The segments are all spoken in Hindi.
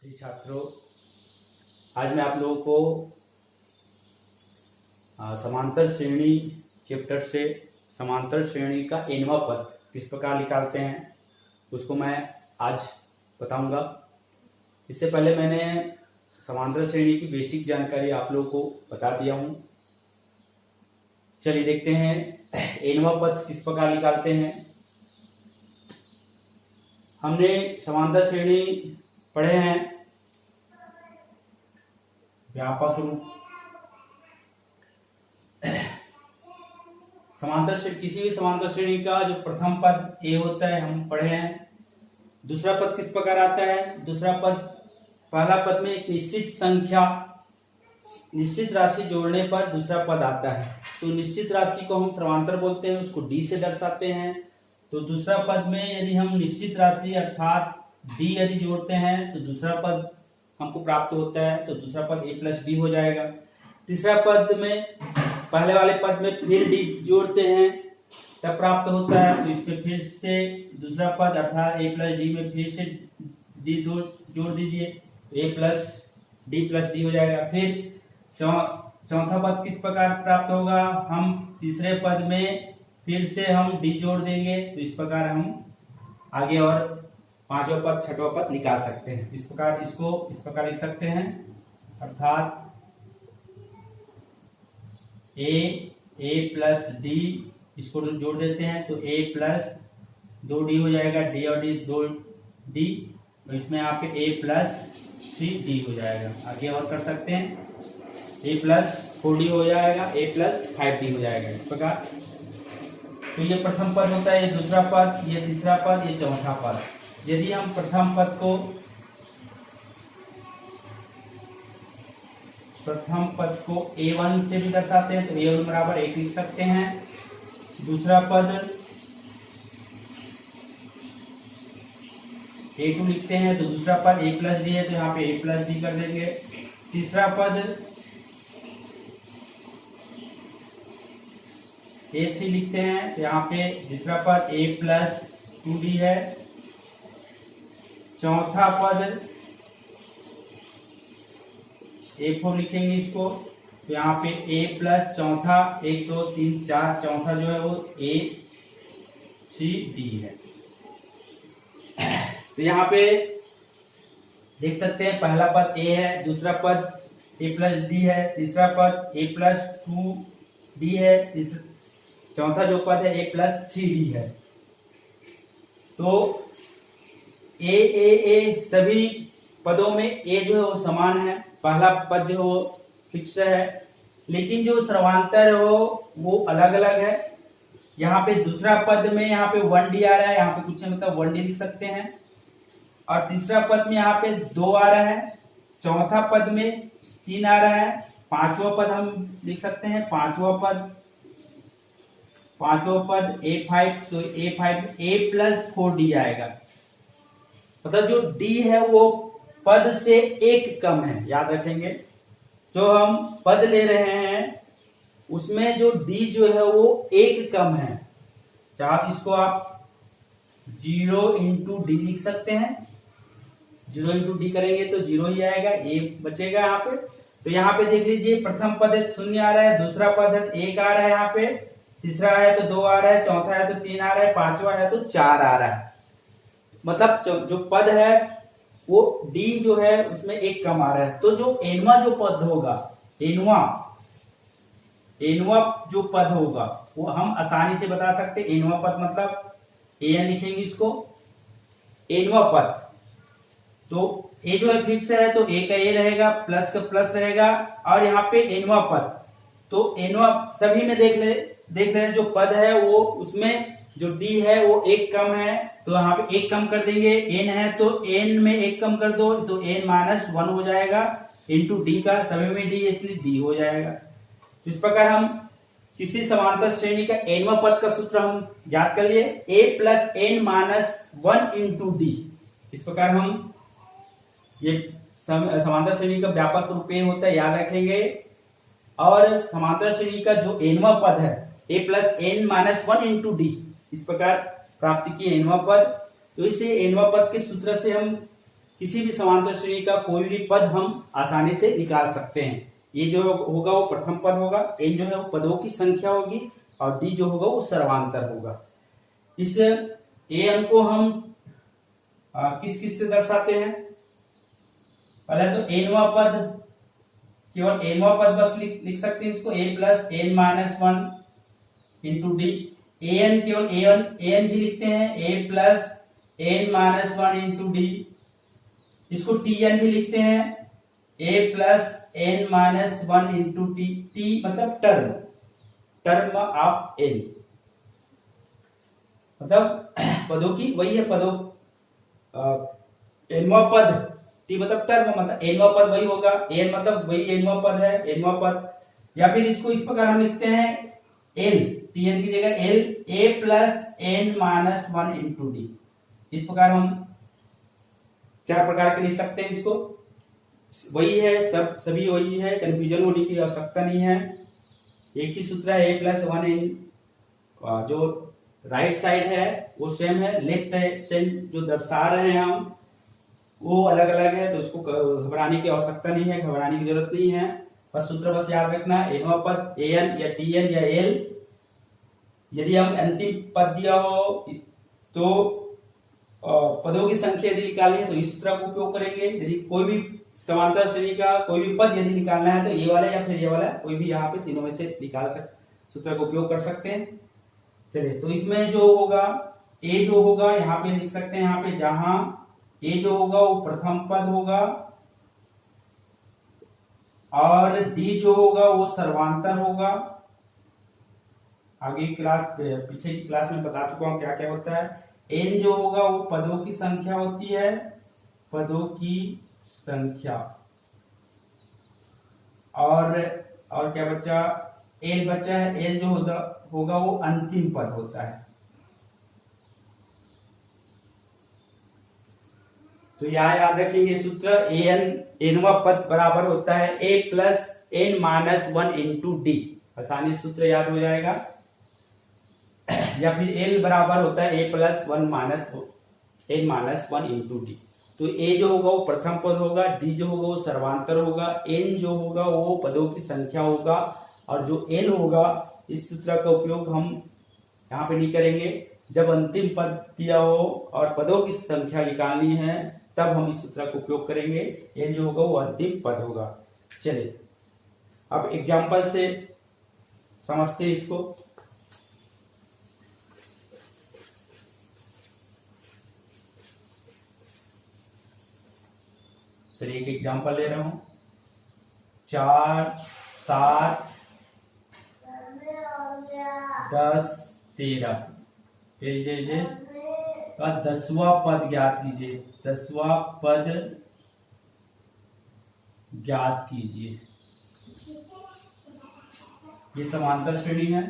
जी छात्रों, आज मैं आप लोगों को समांतर श्रेणी चैप्टर से समांतर श्रेणी का nवां पद किस प्रकार निकालते हैं उसको मैं आज बताऊंगा। इससे पहले मैंने समांतर श्रेणी की बेसिक जानकारी आप लोगों को बता दिया हूं। चलिए देखते हैं nवां पद किस प्रकार निकालते हैं। हमने समांतर श्रेणी पढ़े हैं व्यापक रूप। समांतर श्रेणी, किसी भी समांतर श्रेणी का जो प्रथम पद ए होता है हम पढ़े हैं। दूसरा पद किस प्रकार आता है? दूसरा पद, पहला पद में एक निश्चित संख्या, निश्चित राशि जोड़ने पर दूसरा पद आता है। तो निश्चित राशि को हम समांतर बोलते हैं, उसको डी से दर्शाते हैं। तो दूसरा पद में यदि हम निश्चित राशि अर्थात डी यदि जोड़ते हैं तो दूसरा पद हमको प्राप्त होता है, तो दूसरा पद ए प्लस डी हो जाएगा। तीसरा पद में पहले वाले पद में फिर डी जोड़ते हैं तब प्राप्त होता है, तो इसमें फिर से दूसरा पद अर्थात ए प्लस डी में फिर से डी जोड़ दीजिए, ए प्लस डी हो जाएगा। फिर चौथा पद किस प्रकार प्राप्त होगा? हम तीसरे पद में फिर से हम डी जोड़ देंगे, तो इस प्रकार हम आगे और पांचवा पद छठवां पद निकाल सकते हैं। इस प्रकार इसको इस प्रकार लिख सकते हैं, अर्थात ए प्लस डी, इसको जोड़ देते हैं तो ए प्लस 2d हो जाएगा, डी और डी 2d, तो इसमें आपके ए प्लस 3d हो जाएगा। आगे और कर सकते हैं, ए प्लस 4d हो जाएगा, ए प्लस 5d हो जाएगा। इस प्रकार तो ये प्रथम पद होता है, ये दूसरा पद, ये तीसरा पद, ये चौथा पद। यदि हम प्रथम पद को a1 से भी दर्शाते हैं तो a1 बराबर 1 लिख सकते हैं। दूसरा पद a2 लिखते हैं तो दूसरा पद a प्लस डी है तो यहाँ पे a प्लस डी कर देंगे। तीसरा पद a3 लिखते हैं तो यहाँ पे तीसरा पद a प्लस 2d है। चौथा पद a4 लिखेंगे इसको, तो यहाँ पे a प्लस चौथा 1 2 3 4, चौथा जो है वो a3d है। तो यहाँ पे देख सकते हैं पहला पद a है, दूसरा पद a प्लस डी है, तीसरा पद a प्लस 2d है, चौथा जो पद है a प्लस 3d है। तो ए सभी पदों में ए जो है वो समान है, पहला पद जो है वो फिक्स है, लेकिन जो सर्वांतर हो वो अलग अलग है। यहाँ पे दूसरा पद में यहाँ पे 1d आ रहा है, यहाँ पे कुछ मतलब 1d लिख सकते हैं, और तीसरा पद में यहाँ पे 2 आ रहा है, चौथा पद में 3 आ रहा है, पांचवा पद हम लिख सकते हैं, पांचवा पद a5, तो a5 a प्लस 4d आएगा। मतलब जो d है वो पद से एक कम है, याद रखेंगे। जो हम पद ले रहे हैं उसमें जो d जो है वो एक कम है, चाहे इसको आप 0 इंटू डी लिख सकते हैं। 0 इंटू डी करेंगे तो 0 ही आएगा, a बचेगा यहाँ पे। तो यहाँ पे देख लीजिए, प्रथम पद है 0 आ रहा है, दूसरा पद है 1 आ रहा है, यहाँ पे तीसरा है तो 2 आ रहा है, चौथा है तो 3 आ रहा है, पांचवा है तो 4 आ रहा है। मतलब जो पद है वो d जो है उसमें एक कम आ रहा है। तो जो nवां जो पद होगा, nवां जो पद होगा वो हम आसानी से बता सकते हैं। nवां पद मतलब an लिखेंगे इसको, nवां पद। तो a जो है फिक्स है तो a का a रहेगा, प्लस का प्लस रहेगा, और यहाँ पे nवां पद, तो nवां सभी में देख रहे हैं जो पद है वो उसमें जो d है वो एक कम है, तो यहाँ पे एक कम कर देंगे। n है तो n में एक कम कर दो तो n माइनस 1 हो जाएगा, इंटू डी का सभी में d इसलिए d हो जाएगा। तो इस प्रकार हम किसी समांतर श्रेणी का nवां पद का सूत्र हम याद कर लिए, a plus n minus 1 into D. इस प्रकार हम ये समांतर श्रेणी का व्यापक रूप ए होता है, याद रखेंगे। और समांतर श्रेणी का जो nवां पद है a plus n minus 1 into D, इस प्रकार प्राप्त किए nवां पद। तो इसे nवां पद के सूत्र से हम किसी भी समांतर श्रेणी का कोई भी पद हम आसानी से निकाल सकते हैं। ये जो होगा वो प्रथम पद होगा, एन जो है वो पदों की संख्या होगी और डी जो होगा वो सर्वांतर होगा। इस एन को हम किस किस से दर्शाते हैं? पहले तो एनवा पद, केवल एनवा पद बस लिख सकते हैं इसको, A plus N minus one into D. N केवल एन भी लिखते हैं, A plus N minus one into D. इसको टी एन भी लिखते हैं, A plus N minus one into T. T मतलब टर्म ऑफ एन, मतलब पदों की वही है, पदों एनवा पद, टी मतलब टर्म, मतलब एनवा पद वही होगा, एन मतलब वही एनवा पद है, एनवा पद। या फिर इसको इस प्रकार हम लिखते हैं एल, टी एन की जगह L, A plus N minus one into D. इस प्रकार हम 4 प्रकार के लिख सकते हैं इसको। वही है, सभी वही है, कंफ्यूजन होने की आवश्यकता नहीं है। एक ही सूत्र है, ए प्लस वन इन जो राइट साइड है वो सेम है, लेफ्ट साइड जो दर्शा रहे हैं हम वो अलग अलग है, तो उसको घबराने की आवश्यकता नहीं है, घबराने की जरूरत नहीं है। बस सूत्र बस याद रखना, एनवा पद एन या टी एन या एल। यदि हम अंतिम पद दिया हो तो पदों की संख्या यदि निकालनी है तो इस सूत्र का उपयोग करेंगे। यदि कोई भी समांतर श्रेणी का कोई भी पद यदि निकालना है तो ये वाला या फिर ये वाला कोई भी यहाँ पे तीनों में से निकाल सूत्र का उपयोग कर सकते हैं। चलिए, तो इसमें जो होगा ए जो होगा यहाँ पे लिख सकते हैं, यहाँ पे जहां ए जो होगा वो प्रथम पद होगा और डी जो होगा वो सर्वांतर होगा। आगे क्लास, पीछे की क्लास में बता चुका हूं क्या क्या होता है। एन जो होगा वो पदों की संख्या होती है, पदों की संख्या। और क्या बचा? एल बचा है, एल जो होगा वो अंतिम पद होता है। तो यहाँ याद रखेंगे सूत्र, एनवा पद बराबर होता है A plus N minus one into D. आसानी सूत्र याद हो जाएगा। या फिर एल बराबर होता है A plus one minus N minus one into D. तो ए जो होगा वो प्रथम पद होगा, डी जो होगा वो सर्वांतर होगा, एन जो होगा वो पदों की संख्या होगा और जो एल होगा, इस सूत्र का उपयोग हम यहाँ पे नहीं करेंगे। जब अंतिम पद दिया हो और पदों की संख्या निकालनी है तब हम इस सूत्र का उपयोग करेंगे। एल जो होगा वो अंतिम पद होगा। चलिए, अब एग्जाम्पल से समझते हैं इसको। चलिए, एक एग्जाम्पल ले रहा हूं। 4, 7, 10, 13 का 10वां पद ज्ञात कीजिए। 10वां पद ज्ञात कीजिए। ये समांतर श्रेणी है।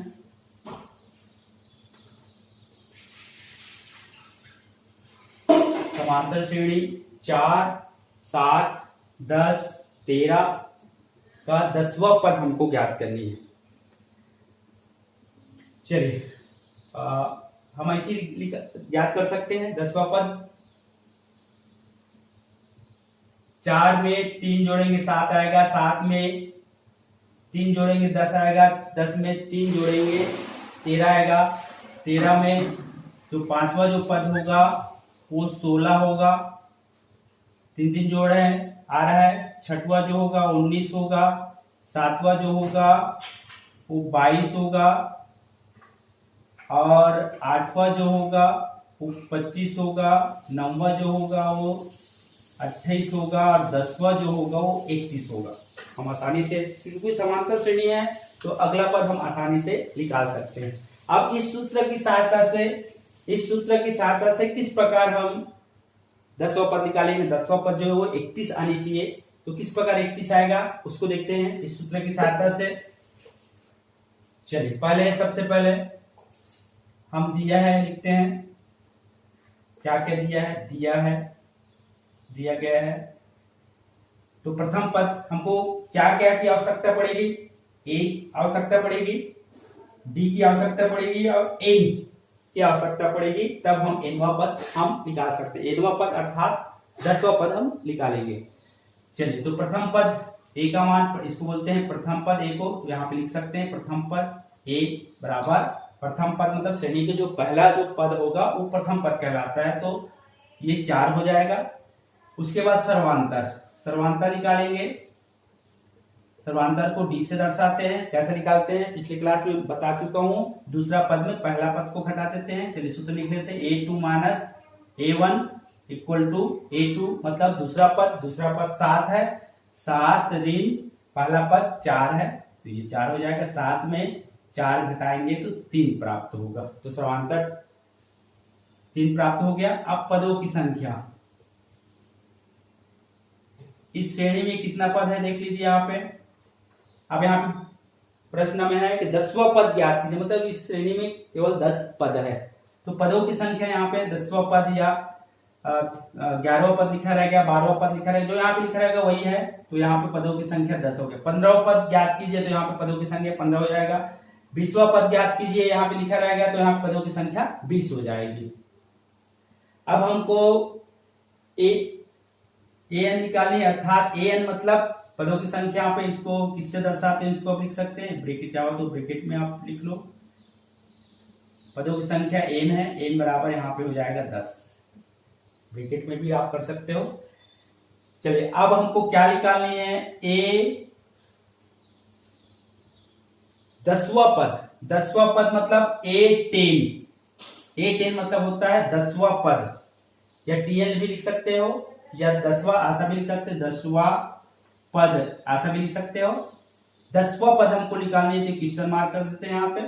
समांतर श्रेणी 4, 7, 10, 13 का 10वां पद हमको ज्ञात करनी है। चलिए, हम ऐसे याद कर सकते हैं। 10वां पद 4 में 3 जोड़ेंगे 7 आएगा, 7 में 3 जोड़ेंगे 10 आएगा, 10 में 3 जोड़ेंगे 13 आएगा, 13 में तो 5वां जो पद होगा वो 16 होगा। 3 जोड़े आ रहा है। 6वां जो होगा 19 होगा, 7वां जो होगा वो 22 होगा और 8वां जो होगा वो 25 होगा, 9वां जो होगा वो 28 होगा और 10वां जो होगा वो 31 होगा। हम आसानी से, क्योंकि समांतर श्रेणी है तो अगला पद हम आसानी से निकाल सकते हैं। अब इस सूत्र की सहायता से किस प्रकार हम 10वां पद निकालेंगे। 10वां पद जो है वो 31 आनी चाहिए, तो किस प्रकार 31 आएगा उसको देखते हैं इस सूत्र की सहायता से। चलिए, सबसे पहले हम दिया है लिखते हैं। क्या क्या दिया गया है। तो प्रथम पद हमको क्या क्या की आवश्यकता पड़ेगी? ए आवश्यकता पड़ेगी, डी की आवश्यकता पड़ेगी और एन की आवश्यकता पड़ेगी, तब हम एनवा पद हम निकाल सकते हैं। एनवा पद अर्थात 10वां पद हम निकालेंगे। चलिए, तो प्रथम पद ए का मान, इसको बोलते हैं प्रथम पद। ए को यहाँ पे लिख सकते हैं प्रथम पद ए बराबर, प्रथम पद मतलब श्रेणी के जो पहला जो पद होगा वो प्रथम पद कहलाता है, तो ये 4 हो जाएगा। उसके बाद सर्वांतर, सर्वांतर निकालेंगे। सर्वांतर को डी से दर्शाते हैं। कैसे निकालते हैं पिछली क्लास में बता चुका हूं। दूसरा पद में पहला पद को घटा देते हैं। चलिए सूत्र लिख लेते हैं, a2 minus a1 equal to a2 मतलब दूसरा पद 7 है, 7 ऋण पहला पद 4 है, तो ये 4 हो जाएगा। 7 में 4 घटाएंगे तो 3 प्राप्त होगा, तो सर्वांतर 3 प्राप्त हो गया। अब पदों की संख्या, इस श्रेणी में कितना पद है देख लीजिए यहाँ पे। अब यहाँ पे प्रश्न में है कि 10वां पद ज्ञात कीजिए, मतलब इस श्रेणी में केवल 10 पद है, तो पदों की संख्या यहाँ पे 10वां पद या 11वां पद लिखा रहेगा, 12वां पद लिखा रहेगा, जो यहाँ पे लिखा रहेगा वही है, तो यहाँ पे पदों की संख्या 10 हो गया। 15वां पद ज्ञात कीजिए, तो यहाँ पे पदों की संख्या 15 हो जाएगा। 20वां पद ज्ञात कीजिए, यहाँ पे लिखा रहेगा, तो यहाँ पदों की संख्या 20 हो जाएगी। अब हमको an निकालनी, अर्थात an मतलब पदों की संख्या पे, इसको किससे दर्शाते हैं, इसको आप लिख सकते हैं ब्रैकेट, चाहो तो ब्रैकेट में आप लिख लो। पदों की संख्या n है, n बराबर यहाँ पे हो जाएगा 10, ब्रैकेट में भी आप कर सकते हो। चलिए, अब हमको क्या निकालनी है, दसवां पद मतलब a10 मतलब होता है 10वां पद, या tn भी लिख सकते हो, या 10वां ऐसा भी लिख सकते हैं, 10वां पद ऐसा भी लिख सकते हो। 10वां पद हमको निकालने के लिए क्वेश्चन मार्क कर देते हैं यहाँ पे।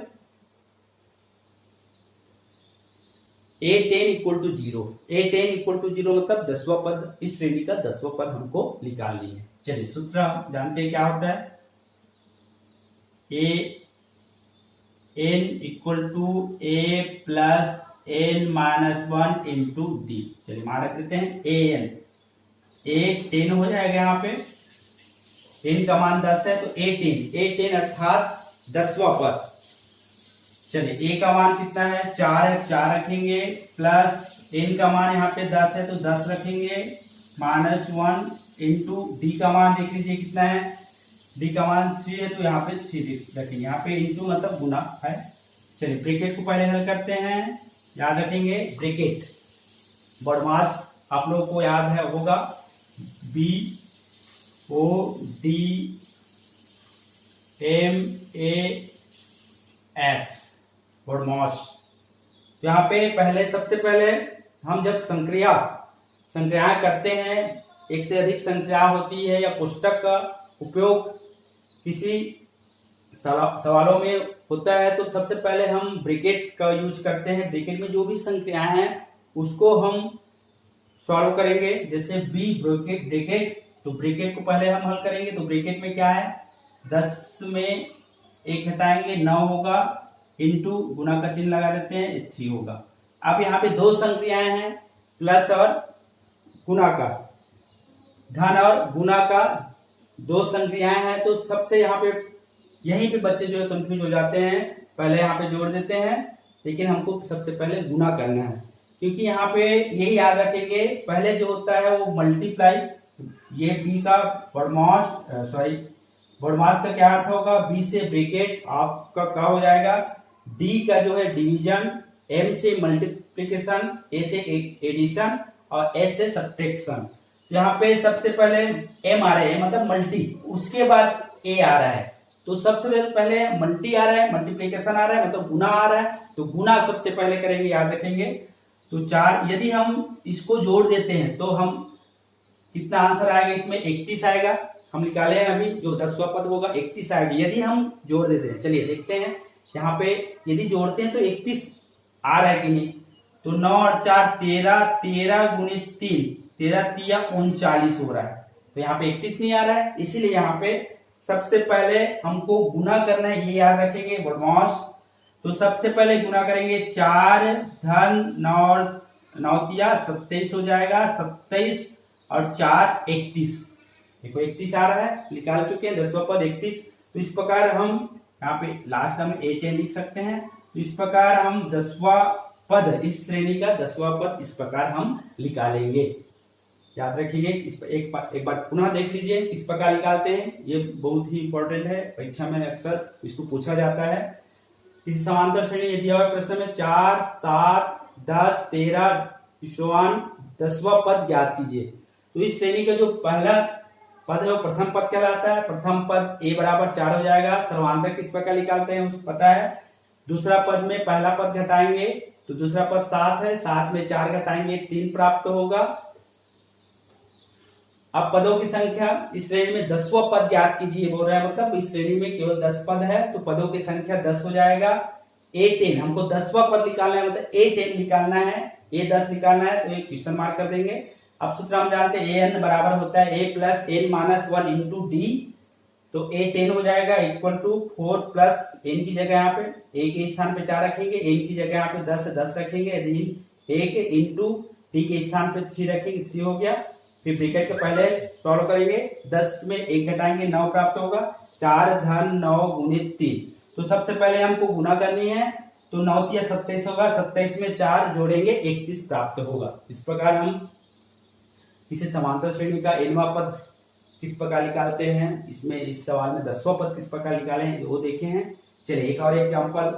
a10 equal to 0, a10 equal to 0 मतलब 10वां पद, इस श्रेणी का 10वां पद हमको निकालनी है। चलिए सूत्र हम जानते हैं क्या होता है, an equal to a plus n minus 1 into D. चलिए मान रख देते हैं an, a10 हो जाएगा यहाँ पे, n का मान 10 है, तो a10 अर्थात 10वां पद। चलिए a का मान कितना है, 4 है, 4 रखेंगे, प्लस n का मान यहाँ पे 10 है, तो 10 रखेंगे, माइनस 1 इंटू डी का मान देख लीजिए कितना है, डी का मान 3 है, तो यहाँ पे 3 रखेंगे, यहाँ पे इंटू मतलब गुना है। चलिए ब्रैकेट को पहले हल करते हैं, याद रखेंगे ब्रैकेट, बॉडमास आप लोगों को याद है होगा, BODMAS बॉडमास। यहाँ पे सबसे पहले हम जब संक्रियाएं करते हैं, एक से अधिक संक्रिया होती है या पुस्तक का उपयोग किसी सवालों में होता है, तो सबसे पहले हम ब्रैकेट का यूज करते हैं। ब्रैकेट में जो भी संक्रियाएं हैं उसको हम सॉल्व करेंगे, जैसे बी ब्रैकेट, तो ब्रैकेट को पहले हम हल करेंगे, तो ब्रैकेट में क्या है, 10 में 1 घटाएंगे 9 होगा, इंटू गुना का चिन्ह लगा देते हैं 3 होगा। अब यहाँ पे 2 संक्रियाएं हैं, प्लस और गुना का, धन और गुना का 2 संक्रियाएं हैं, तो सबसे यहाँ पे यहीं पे बच्चे जो है कंफ्यूज हो जाते हैं, पहले यहाँ पे जोड़ देते हैं, लेकिन हमको सबसे पहले गुना करना है, क्योंकि यहाँ पे यही याद रखेंगे, पहले जो होता है वो मल्टीप्लाई, ये बी का बॉडमास का क्या अर्थ होगा, बी से ब्रैकेट, आपका क्या हो जाएगा, डी का जो है डिवीजन, एम से मल्टीप्लिकेशन, ए से एडिशन और एस से सब्ट्रैक्शन। यहाँ पे सबसे पहले एम आ रहा है, मतलब मल्टी, उसके बाद ए आ रहा है, तो सबसे पहले मल्टी आ रहा है, मल्टीप्लिकेशन आ रहा है, मतलब गुना आ रहा है, तो गुना सबसे पहले करेंगे, याद रखेंगे। तो 4, यदि हम इसको जोड़ देते हैं तो हम कितना आंसर आएगा, इसमें 31 आएगा, हम निकाले हैं अभी, जो 10वां पद होगा 31 आएगा, यदि हम जोड़ देते हैं। चलिए देखते हैं, यहाँ पे यदि जोड़ते हैं तो 31 आ रहा है कि नहीं, तो 9 और 4 13, 13 गुणित 3, 13 तिया 39 हो रहा है, तो यहाँ पे 31 नहीं आ रहा है, इसीलिए यहाँ पे सबसे पहले हमको गुना करना है, ये याद रखेंगे बॉडमास। तो सबसे पहले गुना करेंगे, 4 धन 9 तिया 27 हो जाएगा, 27 और 4 31, देखो 31 आ रहा है, निकाल चुके हैं 10वां पद 31। तो इस प्रकार हम यहाँ पे लास्ट में a10 लिख सकते हैं, तो इस प्रकार हम 10वां पद, इस श्रेणी का 10वां पद इस प्रकार हम निकालेंगे। याद रखिए। एक बार पुनः देख लीजिए किस प्रकार निकालते हैं, ये बहुत ही इंपॉर्टेंट है, परीक्षा में अक्सर इसको पूछा जाता है। किसी समांतर श्रेणी ये दिया हुआ प्रश्न में 4, 7, 10, 13 10वां पद ज्ञात कीजिए। तो इस श्रेणी का जो पहला पद है वो प्रथम पद कहलाता है। प्रथम पद a बराबर 4 हो जाएगा। सर्वांतर किस प्रकार निकालते हैं उसको पता है। दूसरा पद में पहला पद घटाएंगे तो दूसरा पद 7 है, 7 में 4 घटाएंगे 3 प्राप्त होगा। अब पदों की संख्या इस श्रेणी में 10वां पद ज्ञात कीजिए बोल रहा है, मतलब इस श्रेणी में केवल 10 पद है तो पदों की संख्या 10 हो जाएगा। A10 हमको 10वां पद निकालना है, मतलब A10 निकालना है, A10 निकालना है तो एक क्वेश्चन मार्क कर देंगे। अब सूत्र हम जानते हैं an बराबर होता है a plus n minus 1 into D. तो A10 हो जाएगा इक्वल टू 4 प्लस n की जगह यहाँ पे a के स्थान पे 4 रखेंगे, n की जगह यहाँ पे 10 रखेंगे, ऋण 1 इंटू डी के स्थान पे 3 रखेंगे, 3 हो गया। फिर ब्रैकेट के पहले सॉल्व करेंगे, 10 में 1 घटाएंगे 9 प्राप्त होगा। 4 धन 9 गुणित 3। तो सबसे पहले हमको गुना करनी है तो 9 तिया 27 होगा, 27 में 4 जोड़ेंगे 31 प्राप्त होगा। इस प्रकार हम किसी समांतर श्रेणी का nवां पद किस प्रकार निकालते हैं, इसमें इस सवाल में 10वां पद किस प्रकार निकाले हैं वो देखे हैं। चलिए एक और एग्जांपल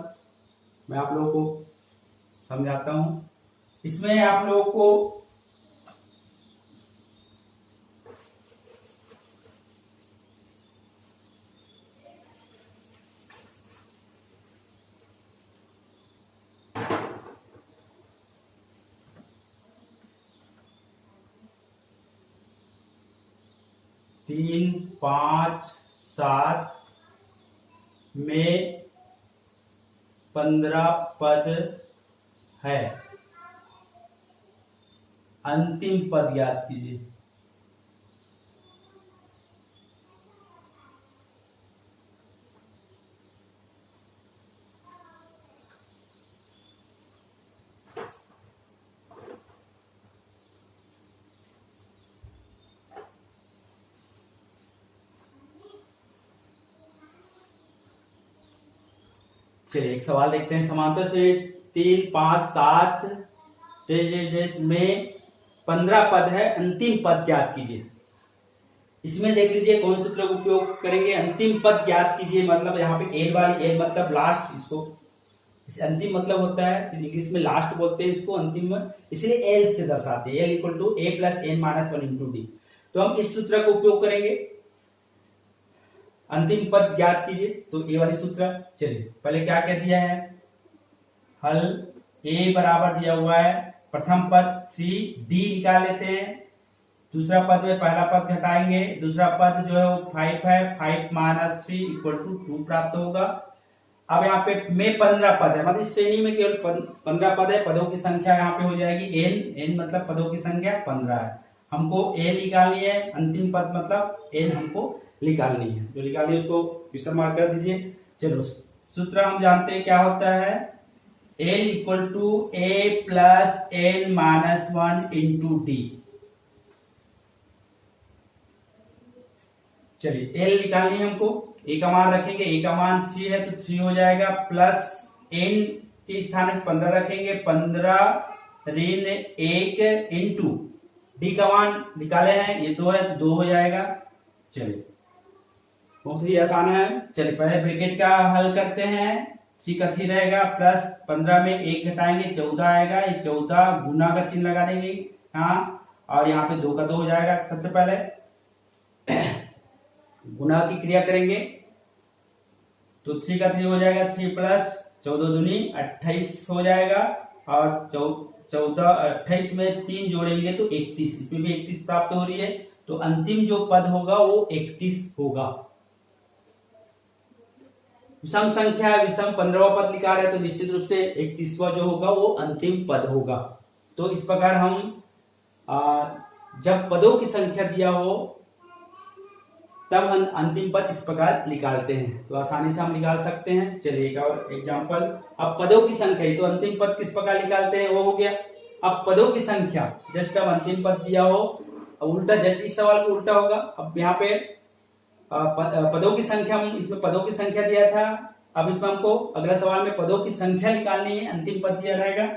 मैं आप लोगों को समझाता हूं। इसमें आप लोगों को 3, 5, 7 में 15 पद है, अंतिम पद ज्ञात कीजिए। चलिए एक सवाल देखते हैं। समांतर से 3, 5, 7 में 15 पद है, अंतिम पद ज्ञात कीजिए। इसमें देख लीजिए कौन सूत्र का उपयोग करेंगे। अंतिम पद ज्ञात कीजिए मतलब यहाँ पे एल वाली, एल मतलब लास्ट, इसको इसे अंतिम मतलब होता है, इंग्लिश में लास्ट बोलते हैं इसको अंतिम में, इसलिए एल से दर्शाते हैं। L equal to A plus N minus 1 into D. तो हम इस सूत्र का उपयोग करेंगे, अंतिम पद ज्ञात कीजिए, तो ए वाली सूत्र। चलिए पहले क्या कह दिया है, हल ए बराबर दिया हुआ है, प्रथम पद 3d निकाल लेते हैं। दूसरा पद में पहला पद घटाएंगे, दूसरा पद जो है वो 5 है, 5 माइनस 3 इक्वल टू 2 प्राप्त होगा। अब यहाँ पे में 15 पद है, मतलब इस श्रेणी में केवल 15 पद है, पदों की संख्या यहाँ पे हो जाएगी n मतलब पदों की संख्या 15 है। हमको a निकालनी है, अंतिम पद मतलब n हमको निकालनी है, जो निकालनी है उसको क्वेश्चन मार्क कर दीजिए। चलो सूत्र हम जानते हैं क्या होता है, l equal to a plus n minus 1 into D. चलिए l निकालनी है हमको, a का मान रखेंगे, a का मान 3 है तो 3 हो जाएगा, प्लस n के स्थान में 15 रखेंगे, 15 ऋण 1 इंटू डी का मान निकाले हैं, ये 2 है तो 2 हो जाएगा। चलिए बहुत ही आसान है। चलिए पहले ब्रैकेट का हल करते हैं, 3 का 3 रहेगा, प्लस 15 में 1 घटाएंगे 14 आएगा, ये 14 गुना का चिन्ह लगा देंगे यहाँ, और यहाँ पे 2 का 2 हो जाएगा। सबसे पहले गुना की क्रिया करेंगे तो 3 का 3 हो जाएगा, 3 प्लस 14 दूनी 28 हो जाएगा, और 28 में 3 जोड़ेंगे तो 31, इसमें भी 31 प्राप्त हो रही है, तो अंतिम जो पद होगा वो 31 होगा। विषम संख्या है, विषम 15वां पद निकाल रहे हैं तो निश्चित रूप से 31वां जो होगा वो अंतिम पद होगा। तो इस प्रकार हम जब पदों की संख्या दिया हो तब हम अंतिम पद इस प्रकार निकालते हैं, तो आसानी से हम निकाल सकते हैं। चलिए एक और एग्जांपल। अब पदों की संख्या, तो अंतिम पद किस प्रकार निकालते हैं वो हो गया। अब पदों की संख्या जस्ट अब अंतिम पद दिया हो, उल्टा जस्ट इस सवाल को उल्टा होगा। अब यहाँ पे पदों की संख्या, इसमें पदों की संख्या दिया था, अब इसमें हमको अगला सवाल में पदों की संख्या निकालनी है, अंतिम पद दिया रहेगा।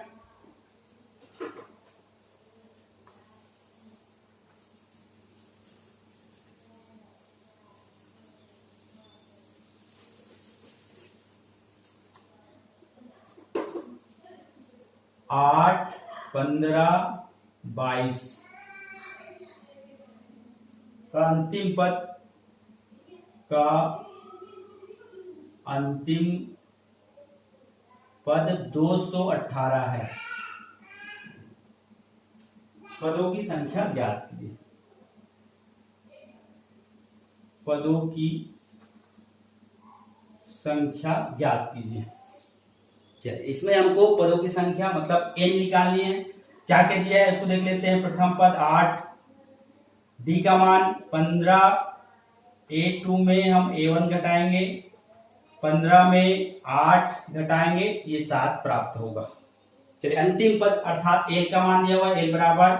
8, 15, 22 का अंतिम पद 218 है। पदों की संख्या ज्ञात कीजिए। पदों की संख्या ज्ञात कीजिए। चलिए, इसमें हमको पदों की संख्या मतलब n निकालनी है। क्या क्या दिया है उसको देख लेते हैं। प्रथम पद 8, डी का मान 15, A2 में हम A1 घटाएंगे, 15 में 8 घटाएंगे, ये 7 प्राप्त होगा। चलिए, अंतिम पद अर्थात n का मान दिया हुआ है, n बराबर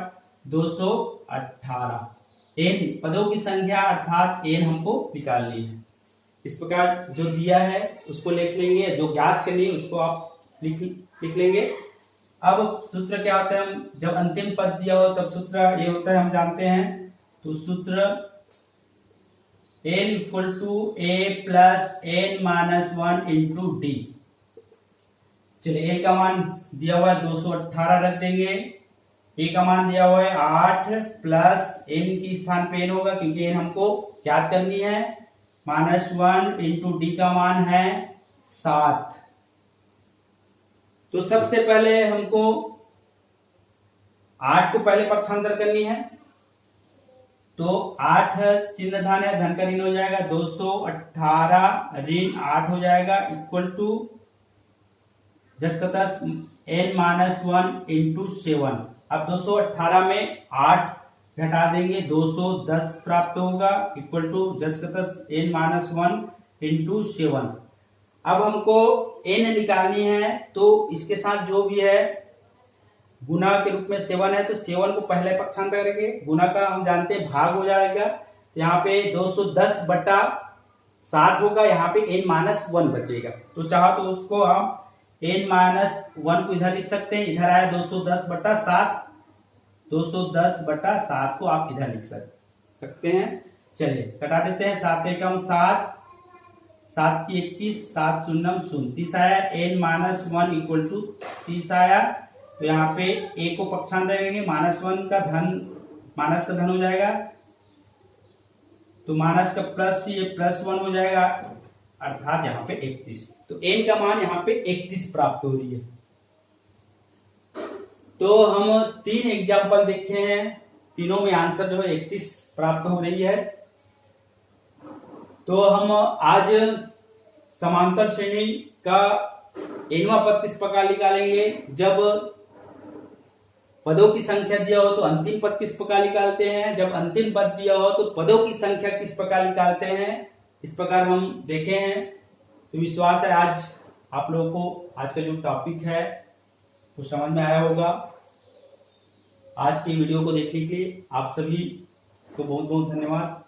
218। n पदों की संख्या अर्थात n हमको निकालनी है। इस प्रकार जो दिया है उसको लिख लेंगे, जो ज्ञात करनी है उसको आप लिख लेंगे। अब सूत्र क्या होता है, हम जब अंतिम पद दिया हो तब सूत्र ये होता है, हम जानते हैं। तो सूत्र n = a + n-1 × d। चलिए, a का मान दिया हुआ है 218 रख देंगे, a का मान दिया हुआ है 8 प्लस n की स्थान पे n होगा क्योंकि n हमको ज्ञात करनी है, -1 × d का मान है 7। तो सबसे पहले हमको 8 को पहले पक्षांतर करनी है। तो 8 चिन्ह धन है, धन का ऋण हो जाएगा, 218 ऋण 8 हो जाएगा इक्वल टू n-1 × 7। अब 218 में 8 घटा देंगे, 210 प्राप्त होगा इक्वल टू n-1 × 7। अब हमको n निकालनी है, तो इसके साथ जो भी है गुना के रूप में 7 है, तो 7 को पहले पक्षांतर करेंगे, गुना का हम जानते हैं भाग हो जाएगा। यहाँ पे 210/7 होगा, यहाँ पे n-1 बचेगा। तो चाहो तो उसको हम n-1 को इधर लिख सकते हैं, इधर आया 210/7, 210/7 को आप इधर लिख सकते हैं। चलिए, कटा देते हैं। 7 एकम 7, 7 की 21, 7 शून्यम 0, 30 आया। n-1 = 30 आया। तो यहाँ पे a को पक्षांतर करेंगे, -1 का धन माइनस का धन हो जाएगा, तो माइनस का प्लस, ये +1 हो जाएगा, अर्थात यहाँ पे 31। तो n का मान यहाँ पे 31 प्राप्त हो रही है। तो हम 3 एग्जाम्पल देखे हैं, तीनों में आंसर जो है 31 प्राप्त हो रही है। तो हम आज समांतर श्रेणी का nवां पद किस प्रकार निकालेंगे, जब पदों की संख्या दिया हो तो अंतिम पद किस प्रकार निकालते हैं, जब अंतिम पद दिया हो तो पदों की संख्या किस प्रकार निकालते हैं, इस प्रकार हम देखे हैं। तो विश्वास है आज आप लोगों को आज का जो टॉपिक है वो समझ में आया होगा। आज की वीडियो को देखने के लिए आप सभी को बहुत बहुत धन्यवाद।